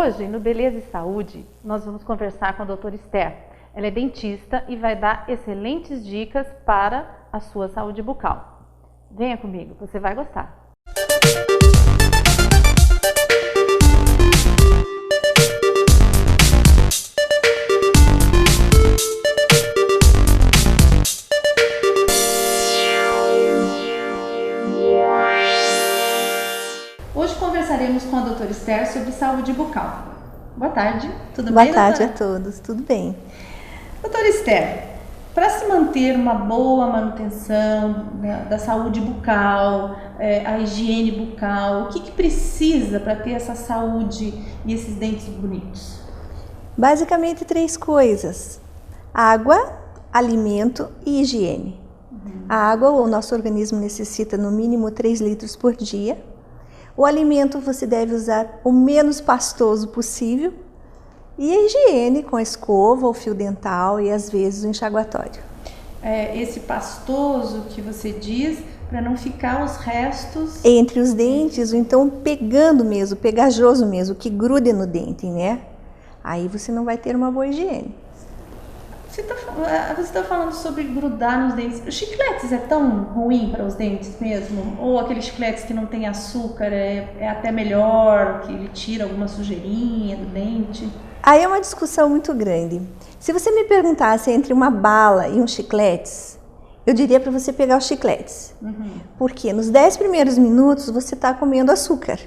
Hoje, no Beleza e Saúde, nós vamos conversar com a doutora Esther. Ela é dentista e vai dar excelentes dicas para a sua saúde bucal. Venha comigo, você vai gostar. Hoje conversaremos com a doutora Esther sobre saúde bucal. Boa tarde, tudo bem, doutora? Boa tarde a todos, tudo bem. Doutora Esther, para se manter uma boa manutenção da saúde bucal, a higiene bucal, o que precisa para ter essa saúde e esses dentes bonitos? Basicamente 3 coisas: água, alimento e higiene. A água, o nosso organismo necessita no mínimo 3 litros por dia. O alimento você deve usar o menos pastoso possível. E a higiene com a escova, o fio dental e às vezes o enxaguatório. Esse pastoso que você diz, para não ficar os restos... Entre os dentes, ou então pegando mesmo, pegajoso mesmo, que grude no dente, né? Aí você não vai ter uma boa higiene. Você está falando sobre grudar nos dentes. Os chicletes é tão ruim para os dentes mesmo? Ou aqueles chicletes que não tem açúcar é até melhor, que ele tira alguma sujeirinha do dente? Aí é uma discussão muito grande. Se você me perguntasse entre uma bala e um chicletes, eu diria para você pegar os chicletes. Porque nos 10 primeiros minutos você está comendo açúcar.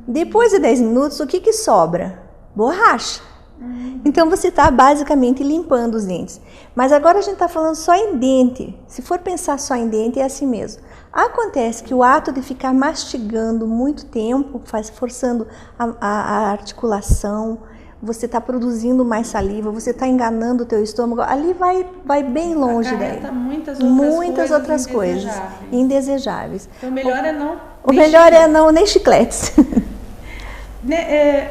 Depois de 10 minutos, o que sobra? Borracha. Então você está basicamente limpando os dentes. Mas agora a gente está falando só em dente. Se for pensar só em dente, é assim mesmo. Acontece que o ato de ficar mastigando muito tempo, forçando a articulação, você está produzindo mais saliva, você está enganando o teu estômago, ali vai bem longe daí. Muitas outras coisas indesejáveis. Então o melhor é não... O melhor é não, nem chicletes.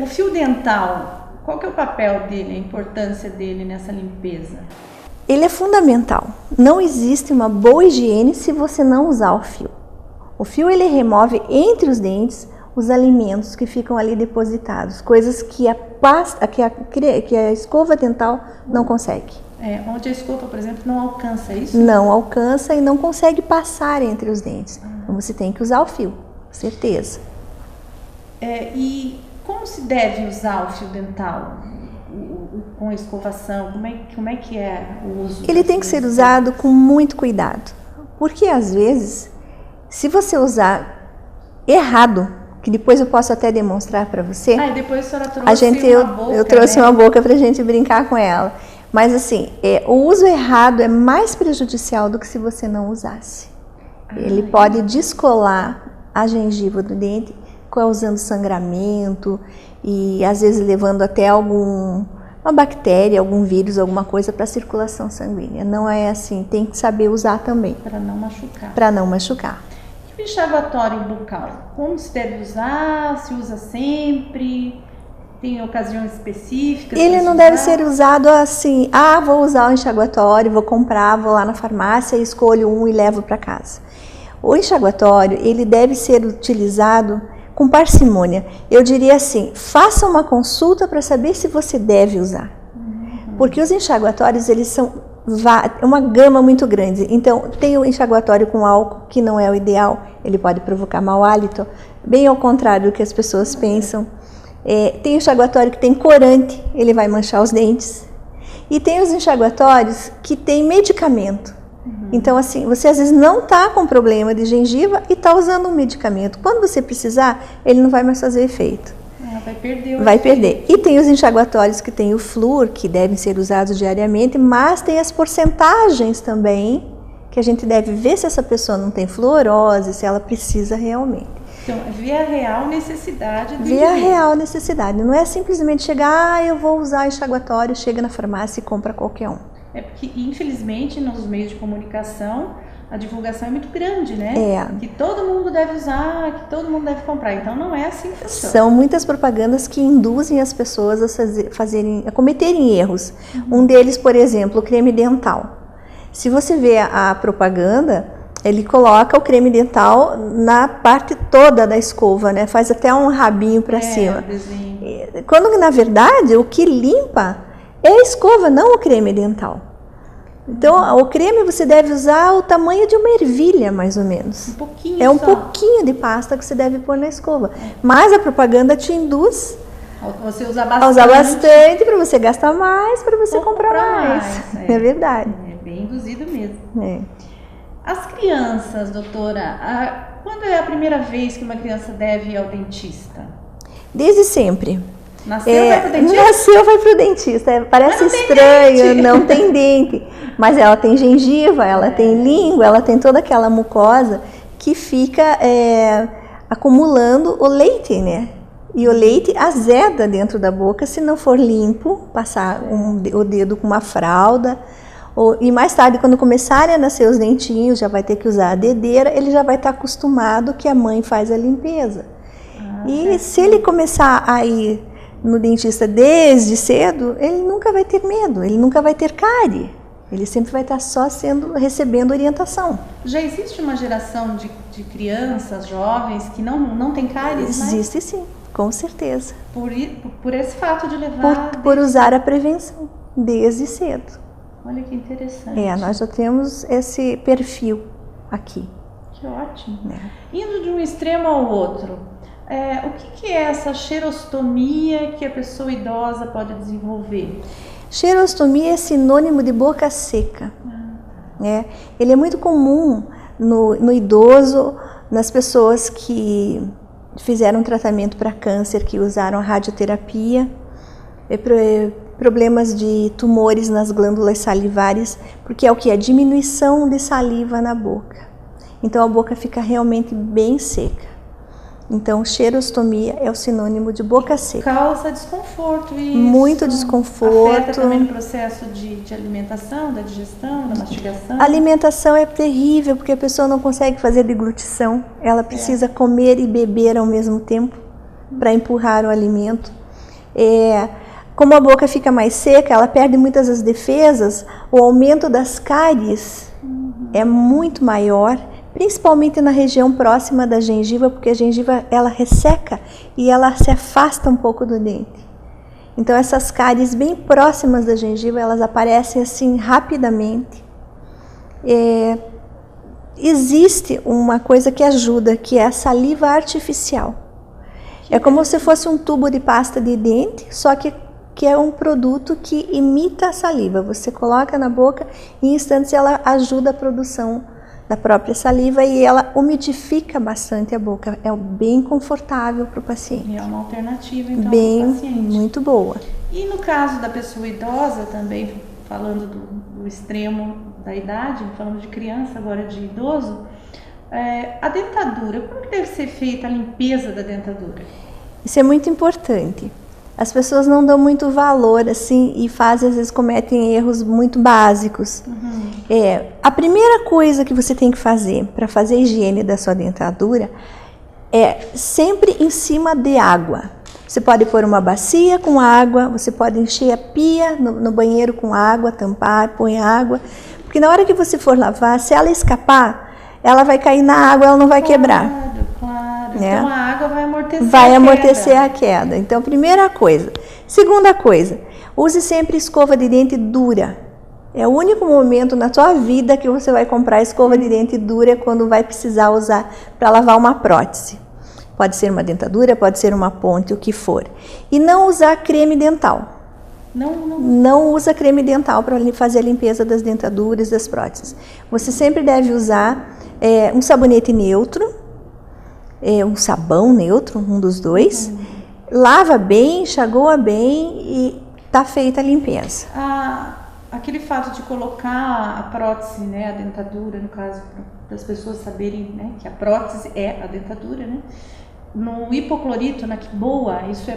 O fio dental... Qual que é o papel dele, a importância dele nessa limpeza? Ele é fundamental. Não existe uma boa higiene se você não usar o fio. O fio ele remove entre os dentes os alimentos que ficam ali depositados, coisas que a escova dental não consegue. Onde a escova, por exemplo, não alcança isso? Não alcança e não consegue passar entre os dentes. Então você tem que usar o fio, certeza. Como se deve usar o fio dental com a escovação? Como é que é o uso? Ele tem que ser usado com muito cuidado, porque às vezes, se você usar errado, que depois eu posso até demonstrar para você. Depois a senhora trouxe uma boca. Eu trouxe uma boca para a gente brincar com ela. Mas assim, o uso errado é mais prejudicial do que se você não usasse. Ele pode descolar a gengiva do dente, causando sangramento e às vezes levando até uma bactéria, algum vírus, alguma coisa para a circulação sanguínea. Não é assim, tem que saber usar também. Para não machucar. Para não machucar. E o enxaguatório bucal? Como se deve usar? Se usa sempre? Tem ocasiões específicas? Ele não deve ser usado assim, vou usar o enxaguatório, vou comprar, vou lá na farmácia, escolho um e levo para casa. O enxaguatório, ele deve ser utilizado com parcimônia. Eu diria assim, faça uma consulta para saber se você deve usar. Porque os enxaguatórios, eles são uma gama muito grande. Então, tem o enxaguatório com álcool, que não é o ideal, ele pode provocar mau hálito, bem ao contrário do que as pessoas pensam. Tem o enxaguatório que tem corante, ele vai manchar os dentes. E tem os enxaguatórios que tem medicamento. Então, assim, você às vezes não está com problema de gengiva e está usando um medicamento. Quando você precisar, ele não vai mais fazer efeito. Vai perder. E tem os enxaguatórios que tem o flúor, que devem ser usados diariamente, mas tem as porcentagens também, que a gente deve ver se essa pessoa não tem fluorose, se ela precisa realmente. Então, ver a real necessidade. Ver a real necessidade. Não é simplesmente chegar, eu vou usar enxaguatório, chega na farmácia e compra qualquer um. Porque, infelizmente, nos meios de comunicação, a divulgação é muito grande, né? Que todo mundo deve usar, que todo mundo deve comprar. Então, não é assim que funciona. São muitas propagandas que induzem as pessoas a cometerem erros. Um deles, por exemplo, o creme dental. Se você vê a propaganda, Ele coloca o creme dental na parte toda da escova, né? Faz até um rabinho para cima. Quando, na verdade, o que limpa é a escova, não o creme dental. Então, o creme você deve usar o tamanho de uma ervilha, mais ou menos. Um pouquinho É um só. pouquinho de pasta que você deve pôr na escova. Mas a propaganda te induz Você usa a usar bastante para você gastar mais, para você Ou comprar mais. É verdade. É bem induzido mesmo. É. As crianças, doutora, quando é a primeira vez que uma criança deve ir ao dentista? Desde sempre. Nasceu, vai pro dentista? Nasceu, vai pro dentista. Parece estranho, não tem dente. Mas ela tem gengiva, ela tem língua, ela tem toda aquela mucosa que fica acumulando o leite, né? E o leite azeda dentro da boca se não for limpo, passar o dedo com uma fralda. E mais tarde, quando começarem a nascer os dentinhos, já vai ter que usar a dedeira, ele já vai estar acostumado que a mãe faz a limpeza. E se ele começar a ir no dentista desde cedo, ele nunca vai ter medo, ele nunca vai ter cárie. Ele sempre vai estar só recebendo orientação. Já existe uma geração de crianças, jovens, que não tem cáries? Existe sim, com certeza. Por esse fato de levar... Por usar a prevenção, desde cedo. Olha que interessante. Nós já temos esse perfil aqui. Que ótimo. Indo de um extremo ao outro, o que é essa xerostomia que a pessoa idosa pode desenvolver? Xerostomia é sinônimo de boca seca. Ele é muito comum no idoso, nas pessoas que fizeram tratamento para câncer, que usaram a radioterapia, problemas de tumores nas glândulas salivares, porque é o que? A diminuição de saliva na boca. Então a boca fica realmente bem seca. Então, xerostomia é o sinônimo de boca seca. Causa desconforto. Isso muito desconforto. Afeta também o processo de alimentação, da digestão, da mastigação? A alimentação é terrível, porque a pessoa não consegue fazer deglutição. Ela precisa comer e beber ao mesmo tempo para empurrar o alimento. Como a boca fica mais seca, ela perde muitas das defesas, o aumento das cáries é muito maior, principalmente na região próxima da gengiva, porque a gengiva ela resseca e ela se afasta um pouco do dente. Então essas cáries bem próximas da gengiva, elas aparecem assim rapidamente. Existe uma coisa que ajuda, que é a saliva artificial. É como se fosse um tubo de pasta de dente, só que é um produto que imita a saliva. Você coloca na boca e em instantes ela ajuda a produção da própria saliva e ela umidifica bastante a boca. É bem confortável para o paciente. É uma alternativa, então, para o paciente. Muito boa. E no caso da pessoa idosa também, falando do extremo da idade, falando de criança, agora de idoso, a dentadura, como que deve ser feita a limpeza da dentadura? Isso é muito importante. As pessoas não dão muito valor assim e às vezes cometem erros muito básicos. A primeira coisa que você tem que fazer para fazer a higiene da sua dentadura é sempre em cima de água. Você pode pôr uma bacia com água, você pode encher a pia no banheiro com água, tampar, põe água. Porque na hora que você for lavar, se ela escapar, ela vai cair na água, ela não vai quebrar. Claro. Então a água vai vai amortecer a queda. Então, primeira coisa. Segunda coisa, use sempre escova de dente dura. É o único momento na sua vida que você vai comprar escova de dente dura quando vai precisar usar para lavar uma prótese. Pode ser uma dentadura, pode ser uma ponte, o que for. E não usar creme dental. Não usa creme dental para fazer a limpeza das dentaduras, das próteses. Você sempre deve usar um sabonete neutro, um sabão neutro, um dos dois. Lava bem, enxagoa bem e tá feita a limpeza. Aquele fato de colocar a prótese, né, a dentadura, no caso, para as pessoas saberem, né, que a prótese é a dentadura, né? No hipoclorito, na boa, isso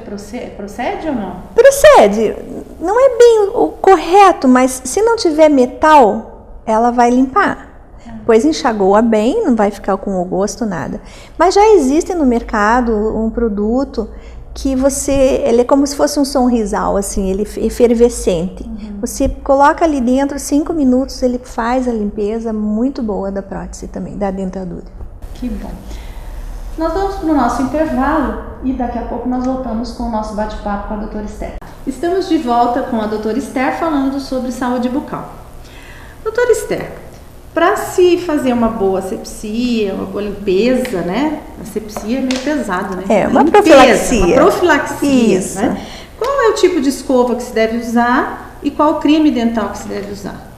procede ou não? Procede. Não é bem o correto, mas se não tiver metal, ela vai limpar. Pois enxagoa bem, não vai ficar com o gosto, nada. Mas já existe no mercado um produto que ele é como se fosse um sonrisal, assim, ele é efervescente. Você coloca ali dentro, 5 minutos, ele faz a limpeza muito boa da prótese também, da dentadura. Que bom. Nós vamos para o nosso intervalo e daqui a pouco nós voltamos com o nosso bate-papo com a doutora Esther. Estamos de volta com a doutora Esther falando sobre saúde bucal. Doutora Esther, para se fazer uma boa asepsia, uma boa limpeza, né? Asepsia é meio pesado, né? É, uma limpeza, profilaxia. Uma profilaxia, isso. Né? Qual é o tipo de escova que se deve usar e qual o creme dental que se deve usar?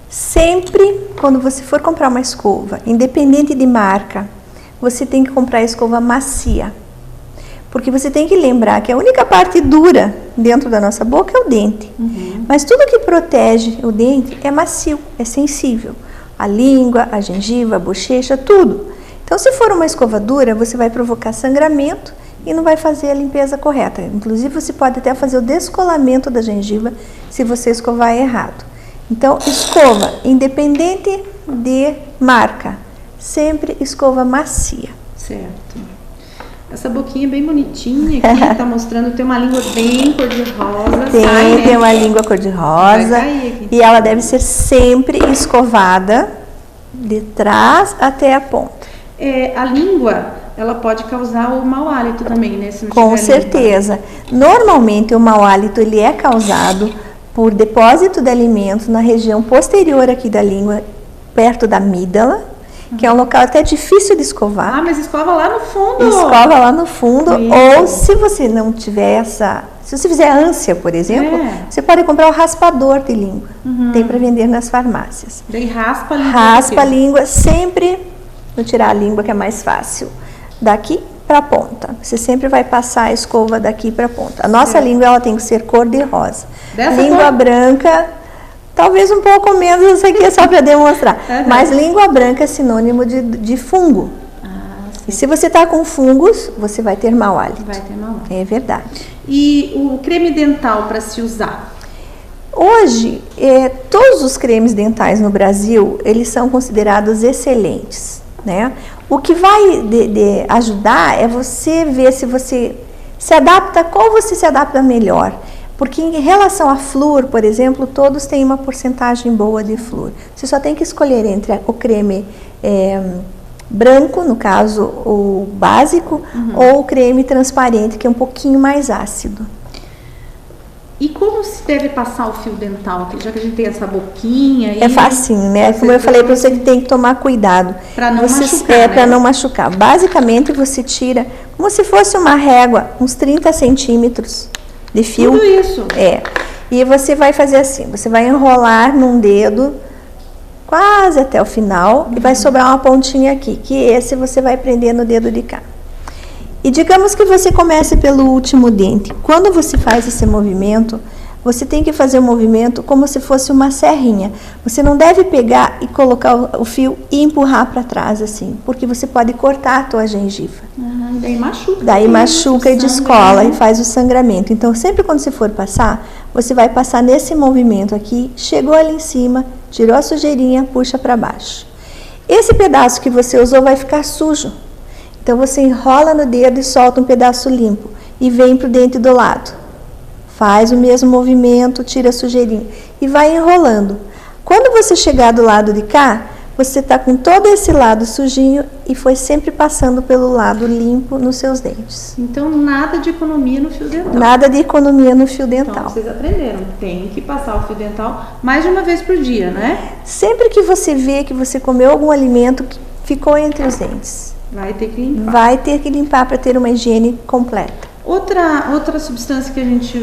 Sempre, quando você for comprar uma escova, independente de marca, você tem que comprar a escova macia. Porque você tem que lembrar que a única parte dura dentro da nossa boca é o dente. Mas tudo que protege o dente é macio, é sensível. A língua, a gengiva, a bochecha, tudo. Então, se for uma escova dura, você vai provocar sangramento e não vai fazer a limpeza correta. Inclusive, você pode até fazer o descolamento da gengiva se você escovar errado. Então, escova, independente de marca, sempre escova macia. Certo. Essa boquinha bem bonitinha aqui, tá mostrando, tem uma língua bem cor-de-rosa. Tem uma língua cor-de-rosa e ela deve ser sempre escovada de trás até a ponta. A língua, ela pode causar o mau hálito também, né? Se não Com certeza. Normalmente o mau hálito ele é causado por depósito de alimentos na região posterior aqui da língua, perto da amígdala, que é um local até difícil de escovar. Ah, mas escova lá no fundo. Escova lá no fundo. Ou se você não tiver se você fizer ânsia, por exemplo, você pode comprar o raspador de língua. Tem para vender nas farmácias. Daí raspa a língua. Raspa a língua sempre, vou tirar a língua que é mais fácil, daqui para a ponta. Você sempre vai passar a escova daqui para a ponta. A nossa língua ela tem que ser cor-de-rosa. Língua branca, talvez um pouco menos, isso aqui é só para demonstrar. Mas língua branca é sinônimo de fungo. E se você está com fungos, você vai ter mau hálito. Vai ter mau hálito. É verdade. E o creme dental para se usar? Hoje, todos os cremes dentais no Brasil, eles são considerados excelentes, né? O que vai ajudar é você ver se você se adapta, qual você se adapta melhor. Porque em relação a flúor, por exemplo, todos têm uma porcentagem boa de flúor. Você só tem que escolher entre o creme branco, no caso o básico, ou o creme transparente, que é um pouquinho mais ácido. E como se deve passar o fio dental aqui, já que a gente tem essa boquinha? É facinho, né? Como eu falei para você, que tem que tomar cuidado. Para não machucar, para não machucar. Basicamente, você tira como se fosse uma régua, uns 30 centímetros de fio. Tudo isso? E você vai fazer assim, você vai enrolar num dedo quase até o final e vai sobrar uma pontinha aqui, que esse você vai prender no dedo de cá. E digamos que você comece pelo último dente. Quando você faz esse movimento, você tem que fazer o movimento como se fosse uma serrinha. Você não deve pegar e colocar o fio e empurrar para trás assim, porque você pode cortar a tua gengiva. Daí machuca. Daí machuca e descola e faz o sangramento. Então, sempre quando você for passar, você vai passar nesse movimento aqui, chegou ali em cima, tirou a sujeirinha, puxa para baixo. Esse pedaço que você usou vai ficar sujo. Então, você enrola no dedo e solta um pedaço limpo e vem para o dente do lado. Faz o mesmo movimento, tira a sujeirinha e vai enrolando. Quando você chegar do lado de cá, você está com todo esse lado sujinho e foi sempre passando pelo lado limpo nos seus dentes. Então, nada de economia no fio dental. Nada de economia no fio dental. Então, vocês aprenderam, tem que passar o fio dental mais de uma vez por dia, né? Sempre que você vê que você comeu algum alimento que ficou entre os dentes. Vai ter que limpar. Vai ter que limpar para ter uma higiene completa. Outra substância que a gente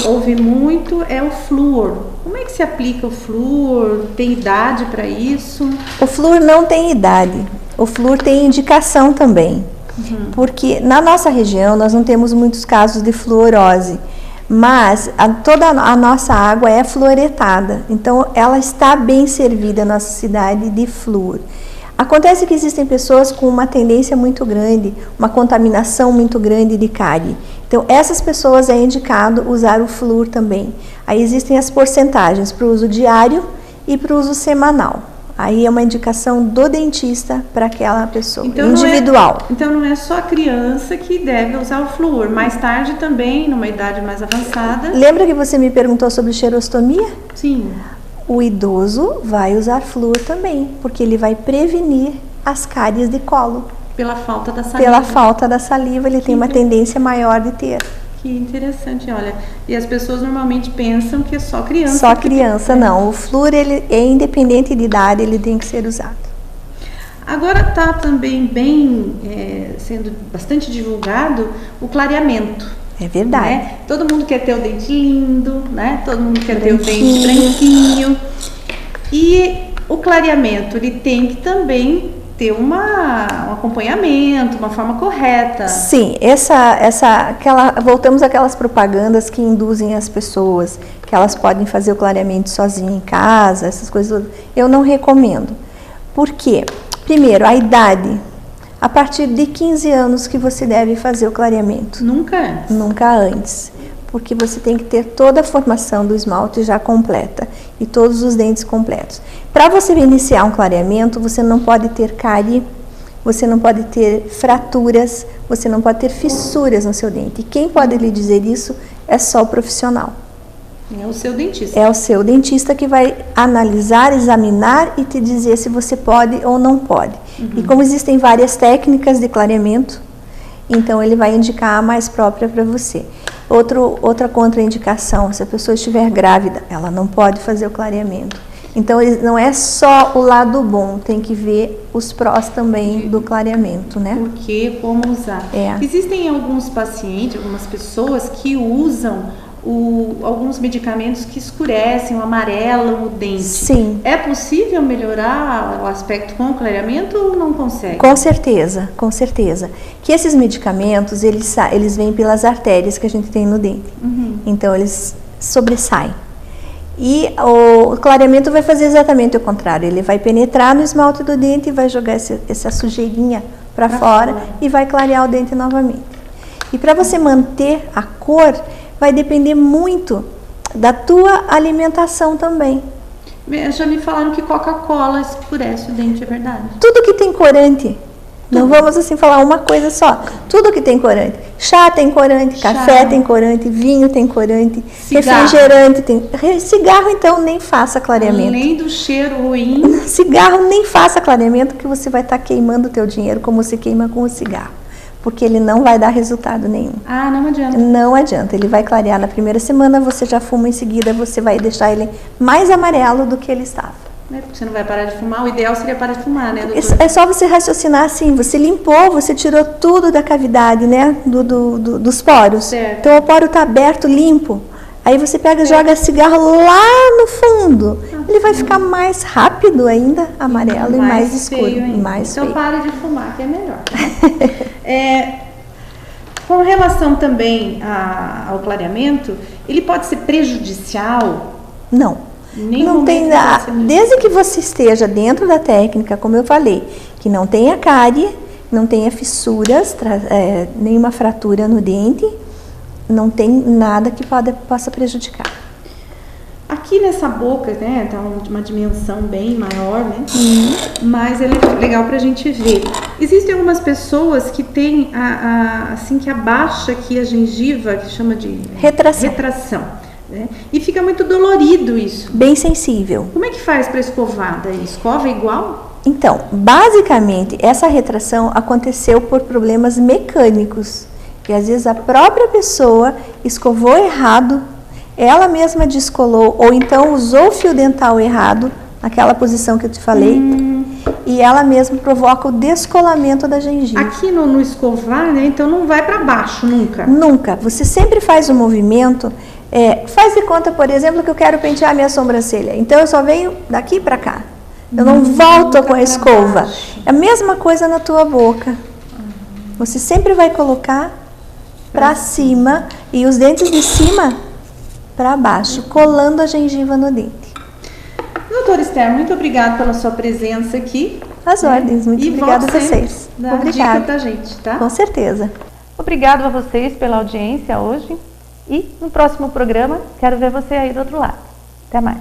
ouve muito é o flúor. Como é que se aplica o flúor? Tem idade para isso? O flúor não tem idade. O flúor tem indicação também. Porque na nossa região nós não temos muitos casos de fluorose. Mas toda a nossa água é fluoretada. Então ela está bem servida, a nossa cidade, de flúor. Acontece que existem pessoas com uma tendência muito grande, uma contaminação muito grande de cárie. Então, essas pessoas é indicado usar o flúor também. Aí existem as porcentagens para o uso diário e para o uso semanal. Aí é uma indicação do dentista para aquela pessoa, individual. Então não é só a criança que deve usar o flúor, mais tarde também, numa idade mais avançada. Lembra que você me perguntou sobre xerostomia? Sim. O idoso vai usar flúor também, porque ele vai prevenir as cáries de colo. Pela falta da saliva. Pela falta da saliva, ele tem uma tendência maior de ter. Que interessante, olha. E as pessoas normalmente pensam que é só criança. Só criança, não. O flúor, ele é independente de idade, ele tem que ser usado. Agora está também sendo bastante divulgado o clareamento. É verdade. Né? Todo mundo quer ter o dente lindo, né? Todo mundo quer ter o dente branquinho. E o clareamento, ele tem que também ter um acompanhamento, uma forma correta. Sim, voltamos àquelas propagandas que induzem as pessoas, que elas podem fazer o clareamento sozinha em casa, essas coisas. Eu não recomendo. Por quê? Primeiro, a idade. A partir de 15 anos que você deve fazer o clareamento. Nunca antes? Nunca antes. Porque você tem que ter toda a formação do esmalte já completa e todos os dentes completos. Para você iniciar um clareamento, você não pode ter cárie, você não pode ter fraturas, você não pode ter fissuras no seu dente. E quem pode lhe dizer isso é só o profissional. É o seu dentista. É o seu dentista que vai analisar, examinar e te dizer se você pode ou não pode. E como existem várias técnicas de clareamento, então ele vai indicar a mais própria para você. Outra contraindicação, se a pessoa estiver grávida, ela não pode fazer o clareamento. Então não é só o lado bom, tem que ver os prós também do clareamento, né? Por quê? Como usar? Existem alguns pacientes, algumas pessoas que usam alguns medicamentos que escurecem, amarelam o dente. Sim. É possível melhorar o aspecto com o clareamento ou não consegue? Com certeza, com certeza. Que esses medicamentos, eles vêm pelas artérias que a gente tem no dente. Então, eles sobressaem. E o clareamento vai fazer exatamente o contrário. Ele vai penetrar no esmalte do dente e vai jogar essa sujeirinha para fora e vai clarear o dente novamente. E para você manter a cor, vai depender muito da tua alimentação também. Já me falaram que Coca-Cola escurece o dente, é verdade? Tudo que tem corante. Não vamos assim falar uma coisa só. Tudo que tem corante. Chá tem corante, café tem corante, vinho tem corante, refrigerante tem. Cigarro, então, nem faça clareamento. Além do cheiro ruim. Cigarro, nem faça clareamento, que você vai estar queimando o teu dinheiro como você queima com o cigarro. Porque ele não vai dar resultado nenhum. Ah, não adianta. Não adianta. Ele vai clarear na primeira semana, você já fuma em seguida, você vai deixar ele mais amarelo do que ele estava. Porque você não vai parar de fumar, o ideal seria parar de fumar, né, doutor? É só você raciocinar assim, você limpou, você tirou tudo da cavidade, né, dos poros. Certo. Então o poro está aberto, limpo. Aí você pega e joga cigarro lá no fundo. Ele vai ficar mais rápido ainda, amarelo e mais escuro. E mais então feio. pare de fumar, que é melhor. Com relação também ao clareamento, ele pode ser prejudicial? Não. Não tem nada. Desde que você esteja dentro da técnica, como eu falei, que não tenha cárie, não tenha fissuras, nenhuma fratura no dente, não tem nada que possa prejudicar. Aqui nessa boca, né, tá uma dimensão bem maior, né? Mas é legal pra gente ver. Existem algumas pessoas que têm assim que abaixa aqui a gengiva, que chama de retração. Né? E fica muito dolorido isso. Bem sensível. Como é que faz para escovar daí? Escova igual? Então, basicamente, essa retração aconteceu por problemas mecânicos. Que às vezes a própria pessoa escovou errado, ela mesma descolou, ou então usou o fio dental errado, naquela posição que eu te falei, e ela mesma provoca o descolamento da gengiva. Aqui no escovar, né? Então não vai para baixo nunca? Nunca. Você sempre faz o movimento. Faz de conta, por exemplo, que eu quero pentear minha sobrancelha. Então eu só venho daqui para cá. Eu não volto com a escova. Baixo. É a mesma coisa na tua boca. Você sempre vai colocar para cima e os dentes de cima para baixo, colando a gengiva no dente. Doutora Esther, muito obrigada pela sua presença aqui. As ordens, muito obrigada a vocês. Obrigada pra gente, tá? Com certeza. Obrigado a vocês pela audiência hoje. E no próximo programa, quero ver você aí do outro lado. Até mais.